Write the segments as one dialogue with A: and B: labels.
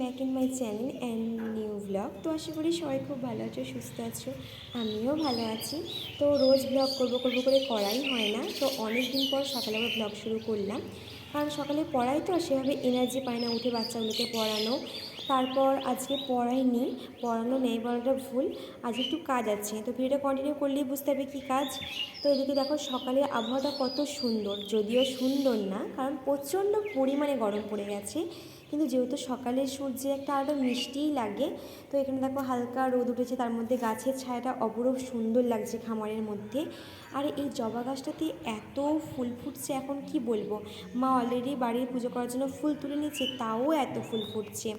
A: Back in my channel and new blog. তো আশা করি সবাই খুব ভালো আছো, সুস্থ আছো, আমিও ভালো আছি। তো রোজ ব্লগ করবো করে করাই হয় না। তো অনেক দিন পর সকালে আবার ব্লগ শুরু করলাম, কারণ সকালে পড়াই তো সেভাবে এনার্জি পায় না উঠে বাচ্চাগুলোকে পড়ানো। তারপর আজকে পড়াইনি, পড়ানো নেই বলাটা ভুল, আজ একটু কাজ আছে। তো ভিডিওটা কন্টিনিউ করলেই বুঝতে পারবে কী কাজ। তো এদিকে দেখো সকালে আবহাওয়াটা কত সুন্দর, যদিও সুন্দর না কারণ প্রচণ্ড পরিমাণে গরম পড়ে গেছে, কিন্তু যেহেতু সকালে সূর্যে একটা আরও মিষ্টিই লাগে। তো এখানে দেখো হালকা রোদ উঠেছে, তার মধ্যে গাছের ছায়াটা অপরূপ সুন্দর লাগছে খামারের মধ্যে। আর এই জবা গাছটাতে এত ফুল ফুটছে, এখন কি বলবো। মা অলরেডি বাড়ির পুজো করার জন্য ফুল তুলে নিচ্ছে, তাও এত ফুল ফুটছে।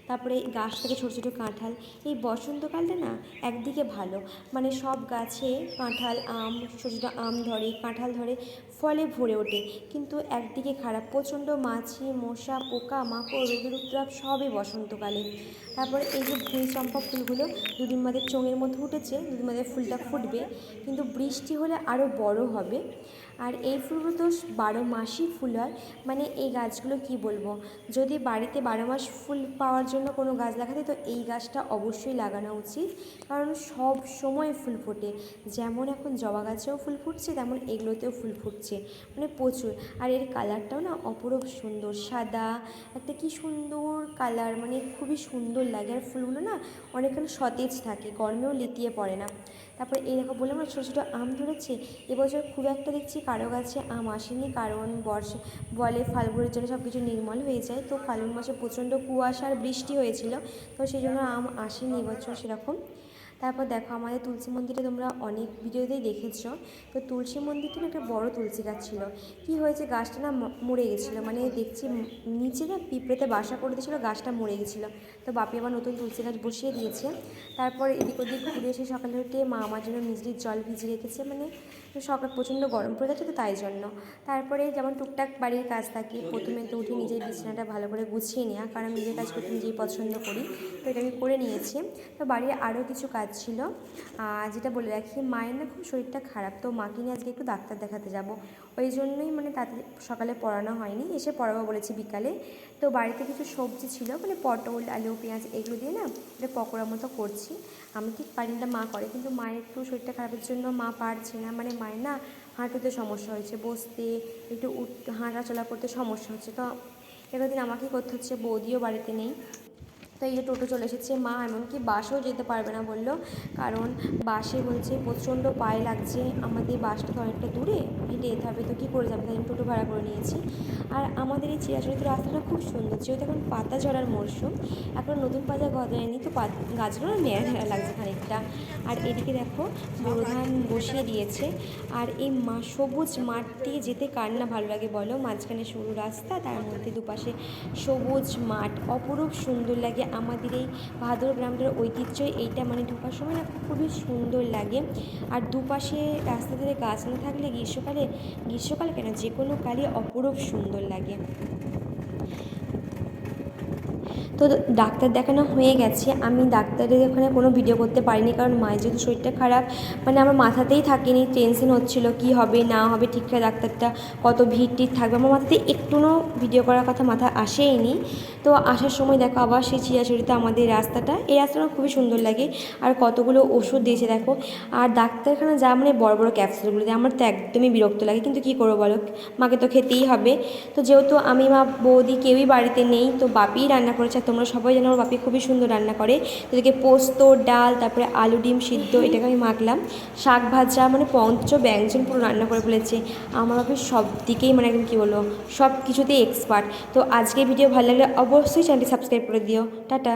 A: তারপরে এই গাছ থেকে ছোটো ছোটো কাঁঠাল, এই বসন্তকালটা না একদিকে ভালো, মানে সব গাছে কাঁঠাল আম ছোটো ছোটো আম ধরে, কাঁঠাল ধরে, ফলে ভরে ওঠে। কিন্তু একদিকে খারাপ, প্রচণ্ড মাছি মশা পোকা মাকড় রোগের উত্তাপ সবই বসন্তকালে। তারপরে এই যে ভুঁই চম্পা ফুলগুলো দুদিন বাদে চোঙের মধ্যে উঠেছে, দুদিন বাদে ফুলটা ফুটবে, কিন্তু বৃষ্টি হলে আরও বড় হবে। আর এই ফুলগুলো তো 12 মাসই ফুল হয়, মানে এই গাছগুলো কি বলবো, যদি বাড়িতে 12 মাস ফুল পাওয়ার জন্য কোনো গাছ লাগাতে তো এই গাছটা অবশ্যই লাগানো উচিত, কারণ সব সময় ফুল ফোটে। যেমন এখন জবা গাছেও ফুল ফুটছে, তেমন এগুলোতেও ফুল ফুটছে, মানে প্রচুর। আর এর কালারটাও না অপরূপ সুন্দর, সাদা একটা কি সুন্দর কালার, মানে খুবই সুন্দর লাগে। আর ফুলগুলো না অনেকক্ষণ সতেজ থাকে, গরমেও লেতিয়ে পড়ে না। তারপরে এই দেখো বললাম না ছোটো ছোটো আম ধরেছে। এবছর খুব একটা দেখছি কারো গাছে আম আসেনি, কারণ বর্ষা বলে ফাল্গুনের জন্য সব কিছু নির্মল হয়ে যায়। তো ফাল্গুন মাসে প্রচণ্ড কুয়াশা আর বৃষ্টি হয়েছিল, তো সেই জন্য আম আসেনি এবছর সেরকম। তারপর দেখো আমাদের তুলসী মন্দিরে তোমরা অনেক ভিডিওতেই দেখেছো, তো তুলসী মন্দিরটা না একটা বড় তুলসী গাছ ছিল। কি হয়েছে, গাছটা না মরে গেছিলো, মানে দেখছি নিচে না পিঁপড়েতে বাসা করে দিয়েছিলো, গাছটা মরে গেছিলো। তো বাপি আবার নতুন তুলসী গাছ বসিয়ে দিয়েছে। তারপর এদিক ওদিক ঘুরে এসে সকালে উঠে মা আমার জন্য মিষ্টির জল ভিজিয়ে রেখেছে, মানে সকাল প্রচণ্ড গরম পড়ে যাচ্ছে তো তাই জন্য। তারপরে যেমন টুকটাক বাড়ির কাজ থাকে, প্রথমে তো উঠে নিজের বিছানাটা ভালো করে গুছিয়ে নেওয়া, কারণ আমি নিজের কাজ করতে নিজেই পছন্দ করি, তো এটা আমি করে নিয়েছি। তো বাড়ির আরও কিছু কাজ ছিল, যেটা বলে রাখি, মায়ের না খুব শরীরটা খারাপ, তো মাকে নিয়ে আজকে একটু ডাক্তার দেখাতে যাব, ওই জন্যই মানে তাড়াতাড়ি সকালে পড়ানো হয়নি, এসে পড়াবো বলেছি বিকালে। তো বাড়িতে কিছু সবজি ছিল, মানে পটল আলু পেঁয়াজ এগুলো দিয়ে না এটা পকোড়া মতো করছি। আমি ঠিক পারি না, মা করে, কিন্তু মায়ের একটু শরীরটা খারাপের জন্য মা পারছে না, মানে মায়ের না হাঁটুতে সমস্যা হয়েছে, বসতে একটু হাঁটাচলা করতে সমস্যা হচ্ছে, তো এতদিন আমাকেই করতে হচ্ছে, বৌদিও বাড়িতে নেই। তো এই যে টোটো চলে এসেছে, মা এমনকি বাসেও যেতে পারবে না বললো, কারণ বাসে বলছে প্রচণ্ড পায়ে লাগছে, আমাদের বাসটা তো অনেকটা দূরে, হেঁটে যেতে হবে, তো কী করে যাবে, তাই টোটো ভাড়া করে নিয়েছি। আর আমাদের এই চিরাচরিত রাস্তাটা খুব সুন্দর, যেহেতু এখন পাতা ঝরার মরশুম, এখন নতুন পাতা গজায়নি, তো গাছগুলো নেড়া নেড়া লাগছে খানিকটা। আর এদিকে দেখো বোরো ধান বসিয়ে দিয়েছে। আর এই সবুজ মাঠ দিয়ে যেতে কার না ভালো লাগে বলো, মাঝখানে সরু রাস্তা, তার মধ্যে দুপাশে সবুজ মাঠ, অপরূপ সুন্দর লাগে। আমাদের এই ভাদর গ্রামটার ঐতিহ্যই এইটা, মানে ঢোকার সময় না খুবই সুন্দর লাগে। আর দুপাশে রাস্তা ধরে গাছ না থাকলে গ্রীষ্মকালে কেন যে কোনো কালই অপরূপ সুন্দর লাগে। তো ডাক্তার দেখানো হয়ে গেছে, আমি ডাক্তারের ওখানে কোনো ভিডিও করতে পারিনি, কারণ মায়ের যেহেতু শরীরটা খারাপ, মানে আমার মাথাতেই থাকেনি, টেনশন হচ্ছিলো কী হবে না হবে, ঠিকঠাক ডাক্তারটা কত ভিড় টিড় থাকবে, আমার মাথাতে একটুও ভিডিও করার কথা মাথা আসেইনি। তো আসার সময় দেখো আবার সেই চিরাচরিত আমাদের রাস্তাটা, এই রাস্তাটা খুবই সুন্দর লাগে। আর কতগুলো ওষুধ দিয়েছে দেখো, আর ডাক্তারখানা যা মানে বড় বড় ক্যাপসুলগুলো দিয়ে, আমার তো একদমই বিরক্ত লাগে, কিন্তু কী করবো বলো, মাকে তো খেতেই হবে। তো যেহেতু আমি মা বৌদি কেউই বাড়িতে নেই, তো বাপিই রান্না করেছে। তোমরা সবাই জানো আমার বাপি খুবই সুন্দর রান্না করে, তো এদিকে পোস্ত ডাল, তারপরে আলু ডিম সিদ্ধ এটাকে আমি মাখলাম, শাক ভাজা, মানে পঞ্চ ব্যঞ্জন পুরো রান্না করে ফেলেছে। আমার বাপি সব দিকেই মানে একদম কী বলবো, সব কিছুতেই এক্সপার্ট। তো আজকের ভিডিও ভালো লাগলে অবশ্যই চ্যানেলটি সাবস্ক্রাইব করে দিও। টাটা।